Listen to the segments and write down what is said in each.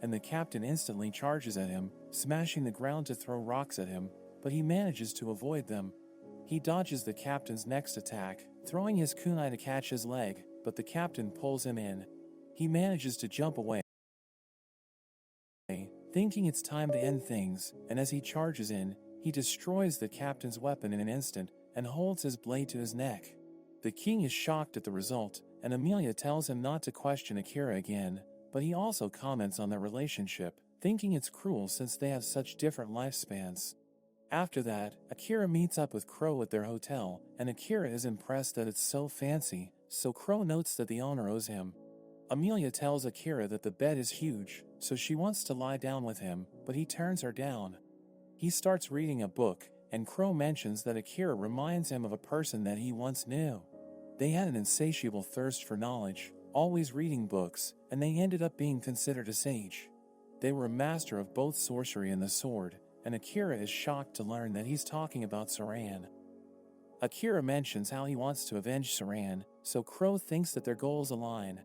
and the captain instantly charges at him, smashing the ground to throw rocks at him, but he manages to avoid them. He dodges the captain's next attack, throwing his kunai to catch his leg, but the captain pulls him in. He manages to jump away, thinking it's time to end things, and as he charges in, he destroys the captain's weapon in an instant and holds his blade to his neck. The king is shocked at the result, and Emilia tells him not to question Akira again, but he also comments on their relationship, thinking it's cruel since they have such different lifespans. After that, Akira meets up with Crow at their hotel, and Akira is impressed that it's so fancy, so Crow notes that the owner owes him. Emilia tells Akira that the bed is huge, so she wants to lie down with him, but he turns her down. He starts reading a book, and Crow mentions that Akira reminds him of a person that he once knew. They had an insatiable thirst for knowledge, always reading books, and they ended up being considered a sage. They were a master of both sorcery and the sword, and Akira is shocked to learn that he's talking about Saran. Akira mentions how he wants to avenge Saran, so Crow thinks that their goals align.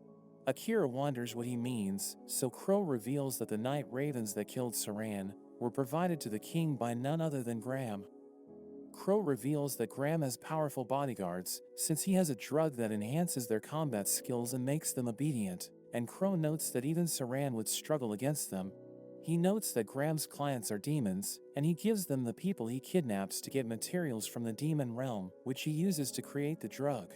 Akira wonders what he means, so Crow reveals that the night ravens that killed Saran were provided to the king by none other than Graham. Crow reveals that Graham has powerful bodyguards, since he has a drug that enhances their combat skills and makes them obedient, and Crow notes that even Saran would struggle against them. He notes that Graham's clients are demons, and he gives them the people he kidnaps to get materials from the demon realm, which he uses to create the drug.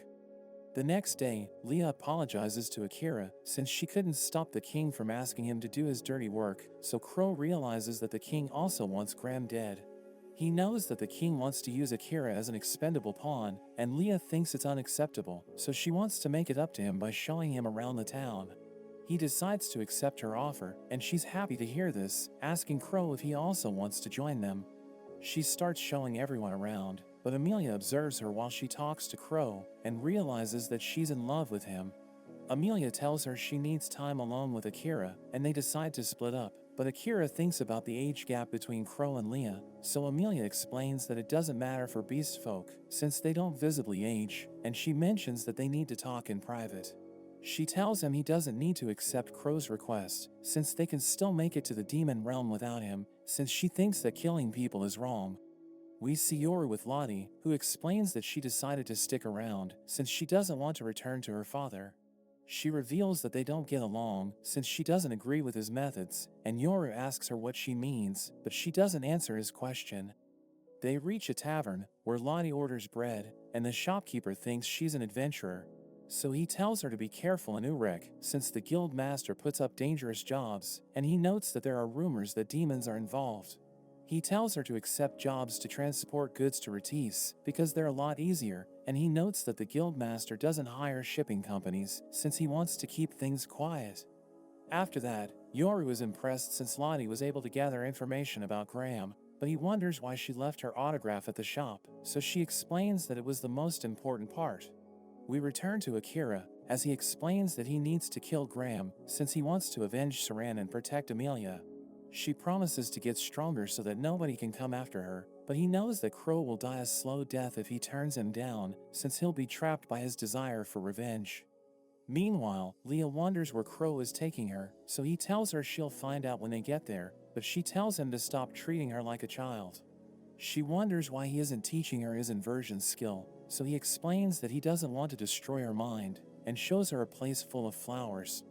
The next day, Leah apologizes to Akira, since she couldn't stop the king from asking him to do his dirty work, so Crow realizes that the king also wants Graham dead. He knows that the king wants to use Akira as an expendable pawn, and Leah thinks it's unacceptable, so she wants to make it up to him by showing him around the town. He decides to accept her offer, and she's happy to hear this, asking Crow if he also wants to join them. She starts showing everyone around, but Emilia observes her while she talks to Crow, and realizes that she's in love with him. Emilia tells her she needs time alone with Akira, and they decide to split up. But Akira thinks about the age gap between Crow and Leah, so Emilia explains that it doesn't matter for beast folk, since they don't visibly age, and she mentions that they need to talk in private. She tells him he doesn't need to accept Crow's request, since they can still make it to the demon realm without him, since she thinks that killing people is wrong. We see Yoru with Lottie, who explains that she decided to stick around, since she doesn't want to return to her father. She reveals that they don't get along, since she doesn't agree with his methods, and Yoru asks her what she means, but she doesn't answer his question. They reach a tavern, where Lottie orders bread, and the shopkeeper thinks she's an adventurer. So he tells her to be careful in Urek, since the guild master puts up dangerous jobs, and he notes that there are rumors that demons are involved. He tells her to accept jobs to transport goods to Ratis, because they're a lot easier, and he notes that the guildmaster doesn't hire shipping companies, since he wants to keep things quiet. After that, Yoru is impressed since Lottie was able to gather information about Graham, but he wonders why she left her autograph at the shop, so she explains that it was the most important part. We return to Akira, as he explains that he needs to kill Graham, since he wants to avenge Saran and protect Emilia. She promises to get stronger so that nobody can come after her, but he knows that Crow will die a slow death if he turns him down, since he'll be trapped by his desire for revenge. Meanwhile, Leah wonders where Crow is taking her, so he tells her she'll find out when they get there, but she tells him to stop treating her like a child. She wonders why he isn't teaching her his inversion skill, so he explains that he doesn't want to destroy her mind, and shows her a place full of flowers.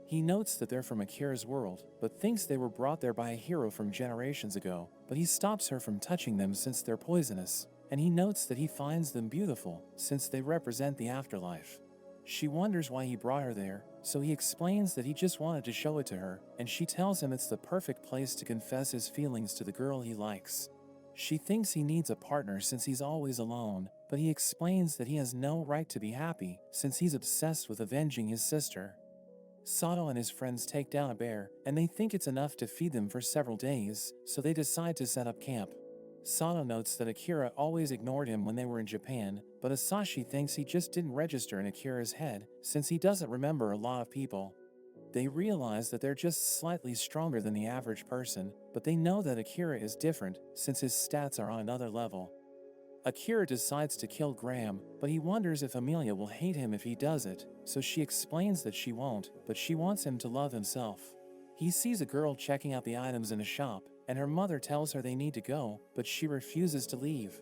He notes that they're from Akira's world, but thinks they were brought there by a hero from generations ago, but he stops her from touching them since they're poisonous, and he notes that he finds them beautiful, since they represent the afterlife. She wonders why he brought her there, so he explains that he just wanted to show it to her, and she tells him it's the perfect place to confess his feelings to the girl he likes. She thinks he needs a partner since he's always alone, but he explains that he has no right to be happy, since he's obsessed with avenging his sister. Sato and his friends take down a bear, and they think it's enough to feed them for several days, so they decide to set up camp. Sato notes that Akira always ignored him when they were in Japan, but Asashi thinks he just didn't register in Akira's head, since he doesn't remember a lot of people. They realize that they're just slightly stronger than the average person, but they know that Akira is different, since his stats are on another level. Akira decides to kill Graham, but he wonders if Emilia will hate him if he does it, so she explains that she won't, but she wants him to love himself. He sees a girl checking out the items in a shop, and her mother tells her they need to go, but she refuses to leave.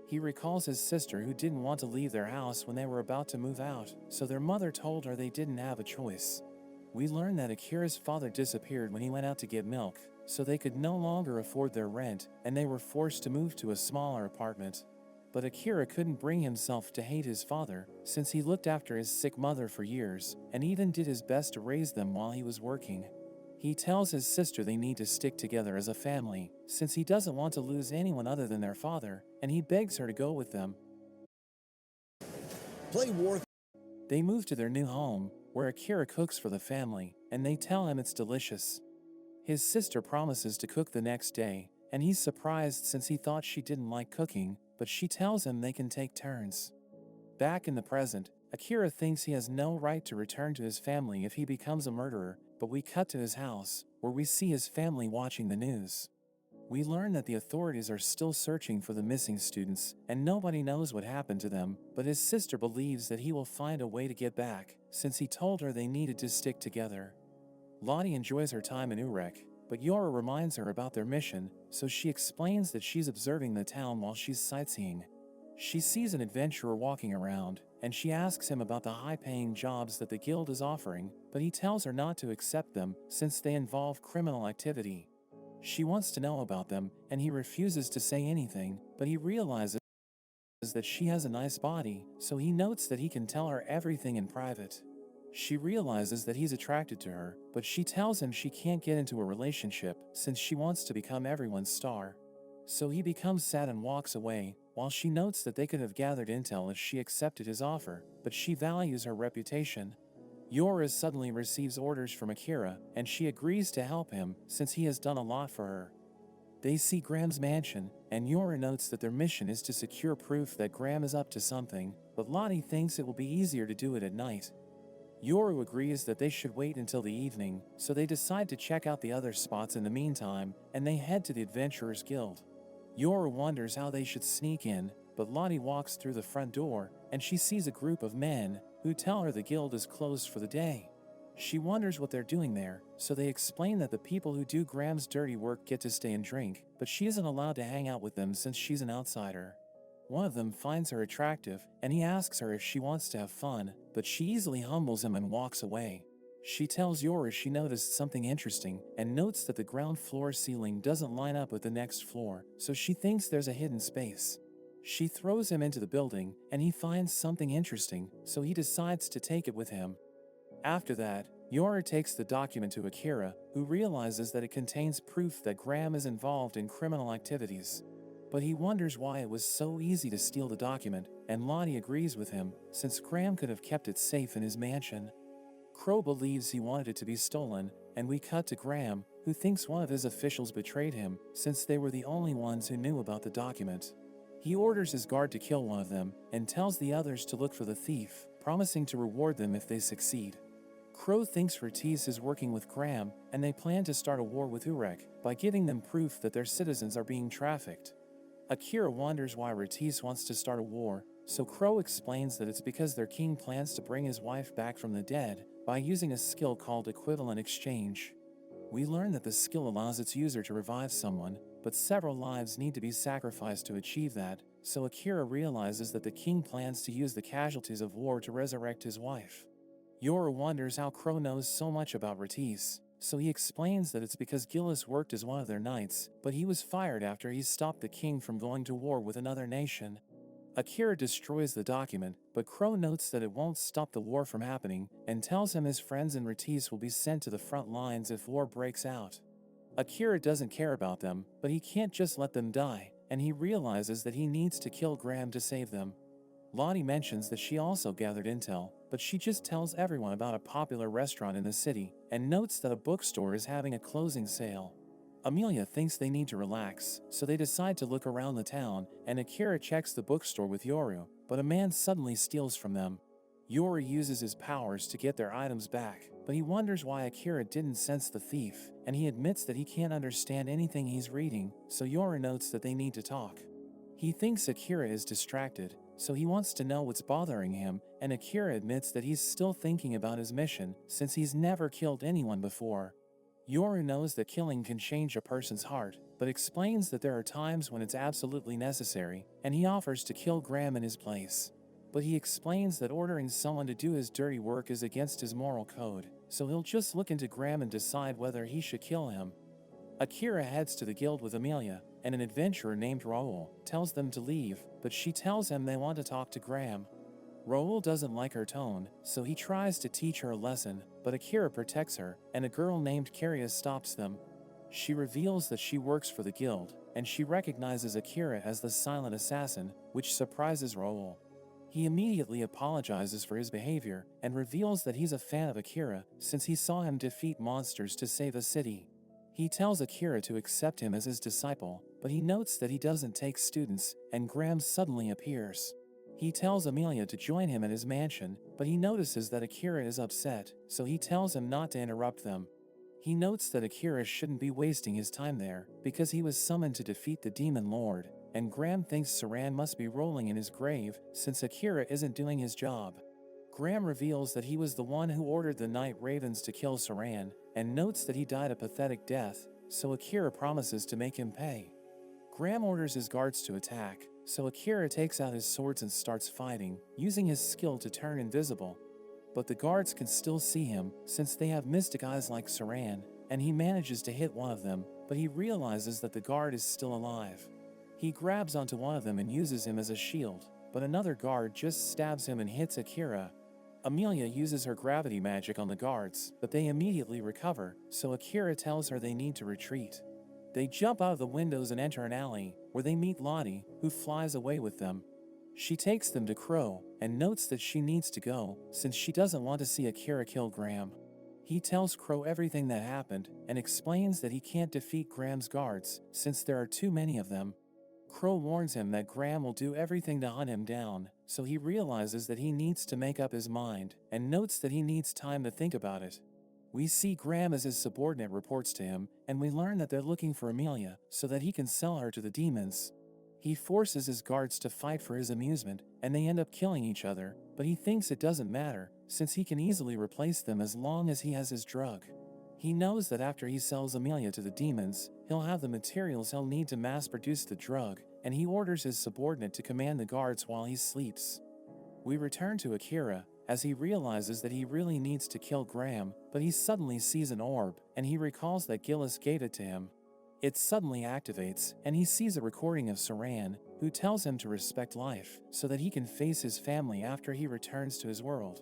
He recalls his sister who didn't want to leave their house when they were about to move out, so their mother told her they didn't have a choice. We learn that Akira's father disappeared when he went out to get milk, so they could no longer afford their rent, and they were forced to move to a smaller apartment. But Akira couldn't bring himself to hate his father, since he looked after his sick mother for years, and even did his best to raise them while he was working. He tells his sister they need to stick together as a family, since he doesn't want to lose anyone other than their father, and he begs her to go with them. Play War. They move to their new home, where Akira cooks for the family, and they tell him it's delicious. His sister promises to cook the next day, and he's surprised since he thought she didn't like cooking, but she tells him they can take turns. Back in the present, Akira thinks he has no right to return to his family if he becomes a murderer, but we cut to his house, where we see his family watching the news. We learn that the authorities are still searching for the missing students, and nobody knows what happened to them, but his sister believes that he will find a way to get back, since he told her they needed to stick together. Lottie enjoys her time in Urek, but Yora reminds her about their mission, so she explains that she's observing the town while she's sightseeing. She sees an adventurer walking around, and she asks him about the high-paying jobs that the guild is offering, but he tells her not to accept them since they involve criminal activity. She wants to know about them, and he refuses to say anything, but he realizes that she has a nice body, so he notes that he can tell her everything in private. She realizes that he's attracted to her, but she tells him she can't get into a relationship since she wants to become everyone's star. So he becomes sad and walks away, while she notes that they could have gathered intel if she accepted his offer, but she values her reputation. Yora suddenly receives orders from Akira, and she agrees to help him since he has done a lot for her. They see Graham's mansion, and Yora notes that their mission is to secure proof that Graham is up to something, but Lottie thinks it will be easier to do it at night. Yoru agrees that they should wait until the evening, so they decide to check out the other spots in the meantime, and they head to the Adventurers Guild. Yoru wonders how they should sneak in, but Lottie walks through the front door, and she sees a group of men who tell her the guild is closed for the day. She wonders what they're doing there, so they explain that the people who do Graham's dirty work get to stay and drink, but she isn't allowed to hang out with them since she's an outsider. One of them finds her attractive, and he asks her if she wants to have fun, but she easily humbles him and walks away. She tells Yoru she noticed something interesting, and notes that the ground floor ceiling doesn't line up with the next floor, so she thinks there's a hidden space. She throws him into the building, and he finds something interesting, so he decides to take it with him. After that, Yoru takes the document to Akira, who realizes that it contains proof that Graham is involved in criminal activities. But he wonders why it was so easy to steal the document, and Lottie agrees with him, since Graham could have kept it safe in his mansion. Crow believes he wanted it to be stolen, and we cut to Graham, who thinks one of his officials betrayed him, since they were the only ones who knew about the document. He orders his guard to kill one of them, and tells the others to look for the thief, promising to reward them if they succeed. Crow thinks Ratiz is working with Graham, and they plan to start a war with Urek by giving them proof that their citizens are being trafficked. Akira wonders why Ratiz wants to start a war, so Crow explains that it's because their king plans to bring his wife back from the dead by using a skill called equivalent exchange. We learn that the skill allows its user to revive someone, but several lives need to be sacrificed to achieve that, so Akira realizes that the king plans to use the casualties of war to resurrect his wife. Yoru wonders how Crow knows so much about Ratiz, so he explains that it's because Gillis worked as one of their knights, but he was fired after he stopped the king from going to war with another nation. Akira destroys the document, but Crow notes that it won't stop the war from happening, and tells him his friends and Ratiz will be sent to the front lines if war breaks out. Akira doesn't care about them, but he can't just let them die, and he realizes that he needs to kill Graham to save them. Lottie mentions that she also gathered intel, but she just tells everyone about a popular restaurant in the city, and notes that a bookstore is having a closing sale. Amelia thinks they need to relax, so they decide to look around the town, and Akira checks the bookstore with Yoru, but a man suddenly steals from them. Yoru uses his powers to get their items back, but he wonders why Akira didn't sense the thief, and he admits that he can't understand anything he's reading, so Yoru notes that they need to talk. He thinks Akira is distracted, so he wants to know what's bothering him, and Akira admits that he's still thinking about his mission, since he's never killed anyone before. Yoru knows that killing can change a person's heart, but explains that there are times when it's absolutely necessary, and he offers to kill Graham in his place. But he explains that ordering someone to do his dirty work is against his moral code, so he'll just look into Graham and decide whether he should kill him. Akira heads to the guild with Amelia, and an adventurer named Raoul tells them to leave, but she tells him they want to talk to Graham. Raoul doesn't like her tone, so he tries to teach her a lesson, but Akira protects her, and a girl named Karia stops them. She reveals that she works for the guild, and she recognizes Akira as the silent assassin, which surprises Raoul. He immediately apologizes for his behavior, and reveals that he's a fan of Akira since he saw him defeat monsters to save a city. He tells Akira to accept him as his disciple, but he notes that he doesn't take students, and Graham suddenly appears. He tells Amelia to join him at his mansion, but he notices that Akira is upset, so he tells him not to interrupt them. He notes that Akira shouldn't be wasting his time there, because he was summoned to defeat the Demon Lord, and Graham thinks Saran must be rolling in his grave since Akira isn't doing his job. Graham reveals that he was the one who ordered the Night Ravens to kill Saran, and notes that he died a pathetic death, so Akira promises to make him pay. Graham orders his guards to attack, so Akira takes out his swords and starts fighting, using his skill to turn invisible. But the guards can still see him, since they have mystic eyes like Saran, and he manages to hit one of them, but he realizes that the guard is still alive. He grabs onto one of them and uses him as a shield, but another guard just stabs him and hits Akira. Amelia uses her gravity magic on the guards, but they immediately recover, so Akira tells her they need to retreat. They jump out of the windows and enter an alley, where they meet Lottie, who flies away with them. She takes them to Crow, and notes that she needs to go, since she doesn't want to see Akira kill Graham. He tells Crow everything that happened, and explains that he can't defeat Graham's guards, since there are too many of them. Crow warns him that Graham will do everything to hunt him down, so he realizes that he needs to make up his mind, and notes that he needs time to think about it. We see Graham as his subordinate reports to him, and we learn that they're looking for Amelia so that he can sell her to the demons. He forces his guards to fight for his amusement, and they end up killing each other, but he thinks it doesn't matter, since he can easily replace them as long as he has his drug. He knows that after he sells Amelia to the demons, he'll have the materials he'll need to mass-produce the drug, and he orders his subordinate to command the guards while he sleeps. We return to Akira, as he realizes that he really needs to kill Graham, but he suddenly sees an orb, and he recalls that Gillis gave it to him. It suddenly activates, and he sees a recording of Saran, who tells him to respect life, so that he can face his family after he returns to his world.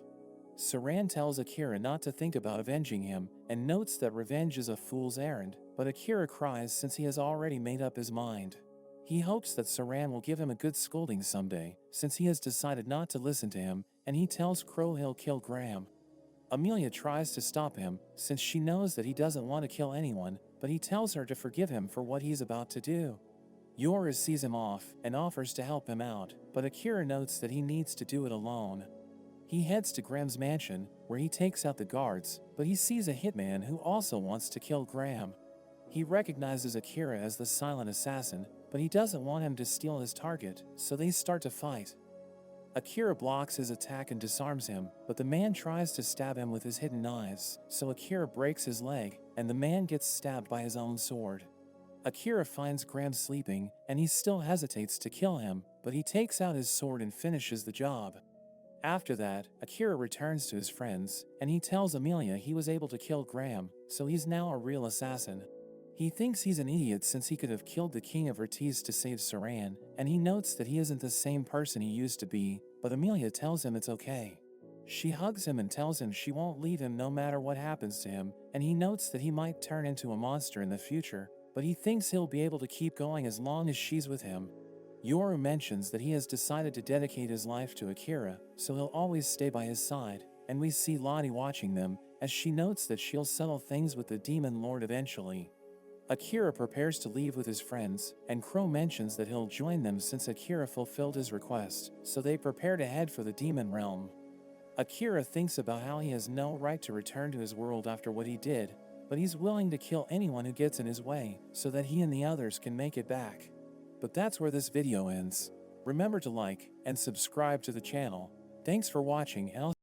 Saran tells Akira not to think about avenging him, and notes that revenge is a fool's errand, but Akira cries since he has already made up his mind. He hopes that Saran will give him a good scolding someday, since he has decided not to listen to him, and he tells Crow he'll kill Graham. Amelia tries to stop him, since she knows that he doesn't want to kill anyone, but he tells her to forgive him for what he's about to do. Yoru sees him off, and offers to help him out, but Akira notes that he needs to do it alone. He heads to Graham's mansion, where he takes out the guards, but he sees a hitman who also wants to kill Graham. He recognizes Akira as the silent assassin, but he doesn't want him to steal his target, so they start to fight. Akira blocks his attack and disarms him, but the man tries to stab him with his hidden knives, so Akira breaks his leg, and the man gets stabbed by his own sword. Akira finds Graham sleeping, and he still hesitates to kill him, but he takes out his sword and finishes the job. After that, Akira returns to his friends, and he tells Amelia he was able to kill Graham, so he's now a real assassin. He thinks he's an idiot since he could have killed the king of Ortiz to save Saran, and he notes that he isn't the same person he used to be, but Amelia tells him it's okay. She hugs him and tells him she won't leave him no matter what happens to him, and he notes that he might turn into a monster in the future, but he thinks he'll be able to keep going as long as she's with him. Yoru mentions that he has decided to dedicate his life to Akira, so he'll always stay by his side, and we see Lottie watching them, as she notes that she'll settle things with the Demon Lord eventually. Akira prepares to leave with his friends, and Crow mentions that he'll join them since Akira fulfilled his request, so they prepare to head for the Demon Realm. Akira thinks about how he has no right to return to his world after what he did, but he's willing to kill anyone who gets in his way, so that he and the others can make it back. But that's where this video ends. Remember to like and subscribe to the channel. Thanks for watching, and I'll